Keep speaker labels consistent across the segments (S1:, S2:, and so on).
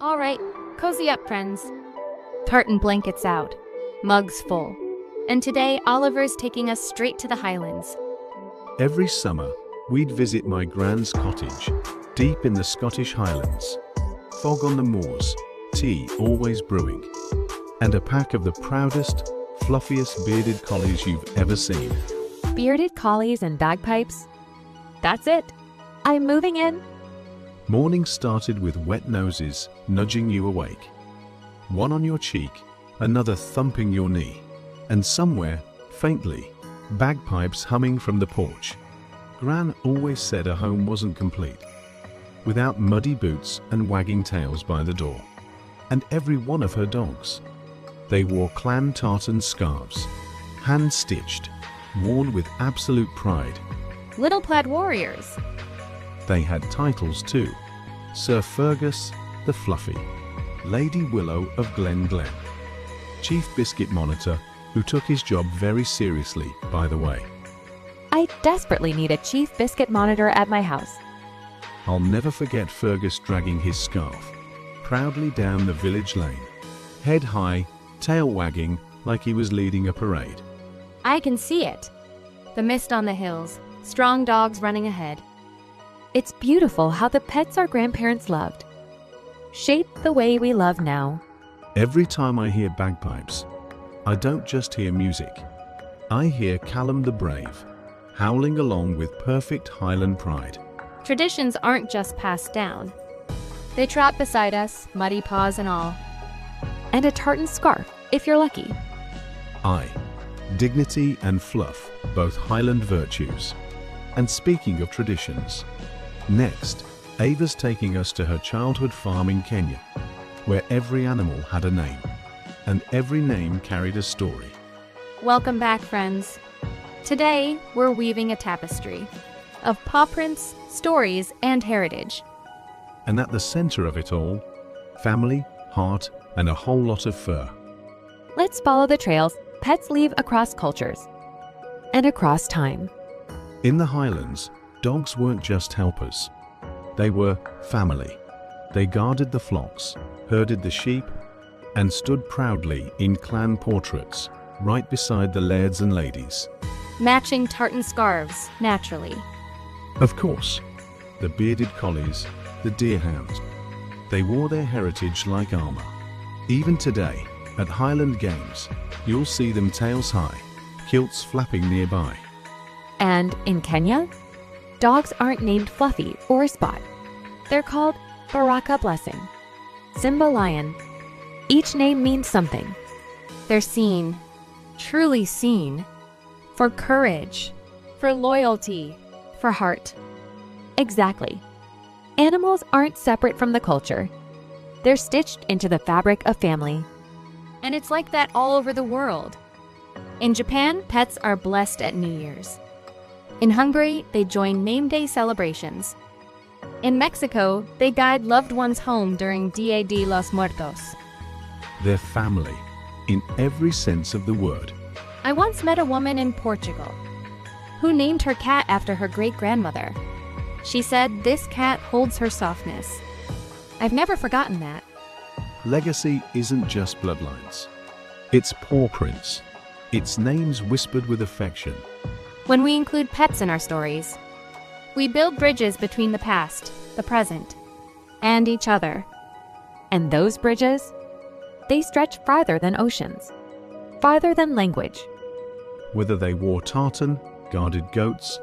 S1: All right, cozy up, friends. Tartan blankets out, mugs full. And today, Oliver's taking us straight to the Highlands.
S2: Every summer, we'd visit my Gran's cottage, deep in the Scottish Highlands. Fog on the moors, tea always brewing, and a pack of the proudest, fluffiest bearded collies you've ever seen.
S3: Bearded collies and bagpipes? That's it. I'm moving in.
S2: Morning started with wet noses nudging you awake. One on your cheek, another thumping your knee, and somewhere, faintly, bagpipes humming from the porch. Gran always said a home wasn't complete without muddy boots and wagging tails by the door. And every one of her dogs. They wore clan tartan scarves, hand-stitched, worn with absolute pride.
S1: Little plaid warriors.
S2: They had titles too. Sir Fergus the Fluffy, Lady Willow of Glen Glen, Chief Biscuit Monitor, who took his job very seriously, by the way.
S3: I desperately need a chief biscuit monitor at my house.
S2: I'll never forget Fergus dragging his scarf proudly down the village lane, head high, tail wagging like he was leading a parade.
S1: I can see it. The mist on the hills, strong dogs running ahead.
S3: It's beautiful how the pets our grandparents loved shape the way we love now.
S2: Every time I hear bagpipes, I don't just hear music. I hear Callum the Brave, howling along with perfect Highland pride.
S1: Traditions aren't just passed down. They trot beside us, muddy paws and all.
S3: And a tartan scarf, if you're lucky.
S2: Aye, dignity and fluff, both Highland virtues. And speaking of traditions, next, Ava's taking us to her childhood farm in Kenya, where every animal had a name, and every name carried a story.
S1: Welcome back, friends. Today, we're weaving a tapestry of paw prints, stories, and heritage.
S2: And at the center of it all, family, heart, and a whole lot of fur.
S3: Let's follow the trails pets leave across cultures and across time.
S2: In the Highlands, dogs weren't just helpers. They were family. They guarded the flocks, herded the sheep, and stood proudly in clan portraits right beside the lairds and ladies.
S1: Matching tartan scarves, naturally.
S2: Of course, the bearded collies, the deerhounds. They wore their heritage like armor. Even today, at Highland Games, you'll see them tails high, kilts flapping nearby.
S3: And in Kenya, dogs aren't named Fluffy or Spot. They're called Baraka Blessing, Simba Lion. Each name means something.
S1: They're seen, truly seen, for courage, for loyalty, for heart.
S3: Exactly. Animals aren't separate from the culture. They're stitched into the fabric of family.
S1: And it's like that all over the world. In Japan, pets are blessed at New Year's. In Hungary, they join name day celebrations. In Mexico, they guide loved ones home during Dia de los Muertos.
S2: They're family, in every sense of the word.
S1: I once met a woman in Portugal who named her cat after her great-grandmother. She said this cat holds her softness. I've never forgotten that.
S2: Legacy isn't just bloodlines. It's paw prints. It's names whispered with affection.
S1: When we include pets in our stories, we build bridges between the past, the present, and each other.
S3: And those bridges, they stretch farther than oceans, farther than language.
S2: Whether they wore tartan, guarded goats,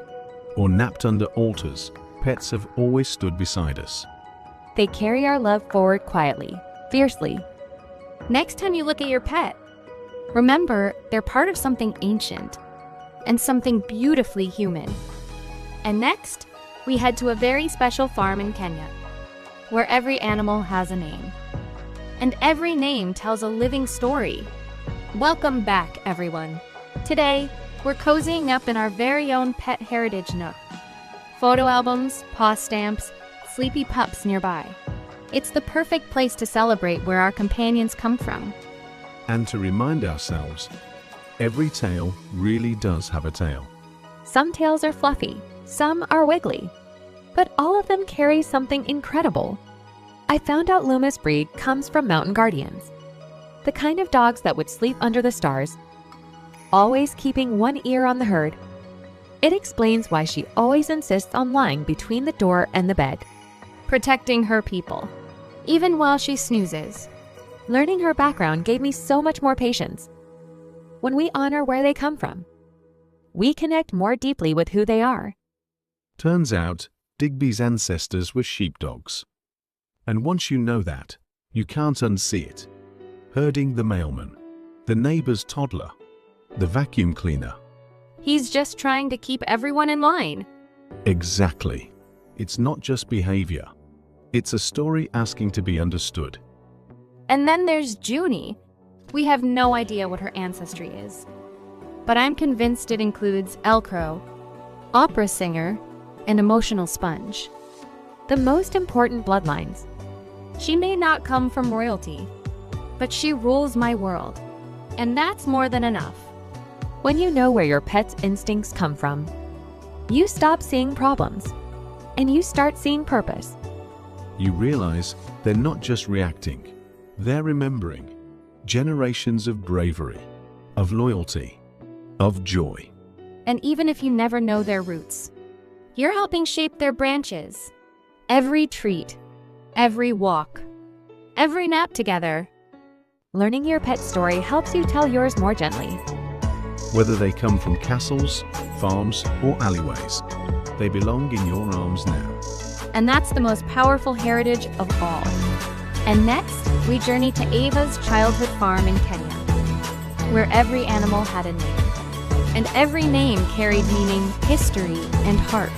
S2: or napped under altars, pets have always stood beside us.
S3: They carry our love forward quietly, fiercely.
S1: Next time you look at your pet, remember they're part of something ancient and something beautifully human. And next, we head to a very special farm in Kenya, where every animal has a name. And every name tells a living story. Welcome back, everyone. Today, we're cozying up in our very own pet heritage nook. Photo albums, paw stamps, sleepy pups nearby. It's the perfect place to celebrate where our companions come from.
S2: And to remind ourselves, every tale really does have a tale.
S3: Some tales are fluffy, some are wiggly, but all of them carry something incredible. I found out Luma's breed comes from mountain guardians, the kind of dogs that would sleep under the stars, always keeping one ear on the herd. It explains why she always insists on lying between the door and the bed,
S1: protecting her people, even while she snoozes.
S3: Learning her background gave me so much more patience. When we honor where they come from, we connect more deeply with who they are.
S2: Turns out, Digby's ancestors were sheepdogs. And once you know that, you can't unsee it. Herding the mailman, the neighbor's toddler, the vacuum cleaner.
S1: He's just trying to keep everyone in line.
S2: Exactly. It's not just behavior. It's a story asking to be understood.
S1: And then there's Junie. We have no idea what her ancestry is. But I'm convinced it includes Elcrow, opera singer, and emotional sponge.
S3: The most important bloodlines.
S1: She may not come from royalty, but she rules my world. And that's more than enough.
S3: When you know where your pet's instincts come from, you stop seeing problems, and you start seeing purpose.
S2: You realize they're not just reacting, they're remembering generations of bravery, of loyalty, of joy.
S1: And even if you never know their roots, you're helping shape their branches. Every treat, every walk, every nap together.
S3: Learning your pet's story helps you tell yours more gently.
S2: Whether they come from castles, farms, or alleyways, they belong in your arms now.
S1: And that's the most powerful heritage of all. And next, we journey to Ava's childhood farm in Kenya, where every animal had a name. And every name carried meaning, history, and heart.